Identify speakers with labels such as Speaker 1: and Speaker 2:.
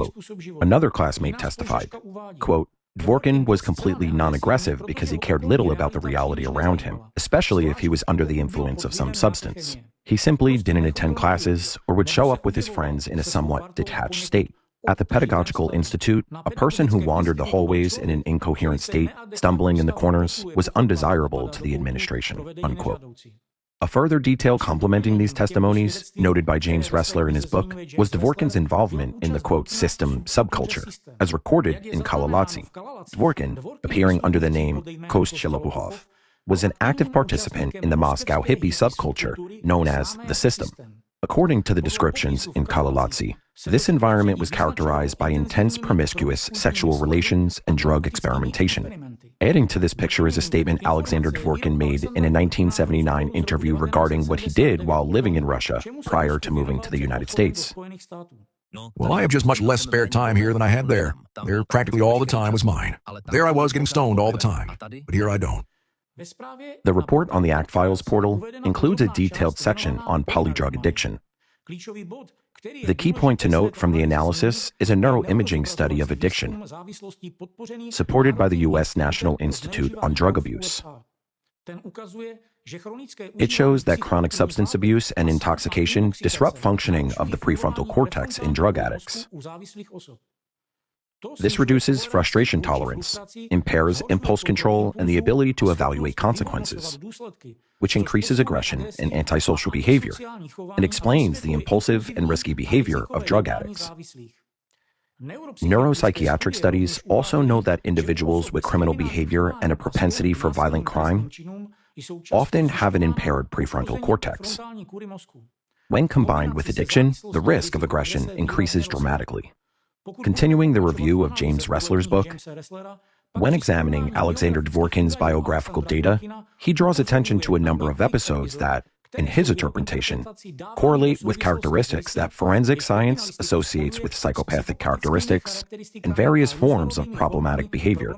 Speaker 1: unquote. Another classmate testified, quote, Dvorkin was completely non-aggressive because he cared little about the reality around him, especially if he was under the influence of some substance. He simply didn't attend classes or would show up with his friends in a somewhat detached state. At the Pedagogical Institute, a person who wandered the hallways in an incoherent state, stumbling in the corners, was undesirable to the administration, unquote. A further detail complementing these testimonies, noted by James Ressler in his book, was Dvorkin's involvement in the, quote, system subculture, as recorded in Kalalatsi. Dvorkin, appearing under the name Kost Shelopuhov, was an active participant in the Moscow hippie subculture known as the System. According to the descriptions in Kalalatsi, this environment was characterized by intense promiscuous sexual relations and drug experimentation. Adding to this picture is a statement Alexander Dvorkin made in a 1979 interview regarding what he did while living in Russia prior to moving to the United States.
Speaker 2: Well, I have just much less spare time here than I had there. There practically all the time was mine. There I was getting stoned all the time, but here I don't.
Speaker 1: The report on the Act Files portal includes a detailed section on polydrug addiction. The key point to note from the analysis is a neuroimaging study of addiction, supported by the U.S. National Institute on Drug Abuse. It shows that chronic substance abuse and intoxication disrupt functioning of the prefrontal cortex in drug addicts. This reduces frustration tolerance, impairs impulse control and the ability to evaluate consequences, which increases aggression and antisocial behavior, and explains the impulsive and risky behavior of drug addicts. Neuropsychiatric studies also note that individuals with criminal behavior and a propensity for violent crime often have an impaired prefrontal cortex. When combined with addiction, the risk of aggression increases dramatically. Continuing the review of James Ressler's book, when examining Alexander Dvorkin's biographical data, he draws attention to a number of episodes that, in his interpretation, correlate with characteristics that forensic science associates with psychopathic characteristics and various forms of problematic behavior.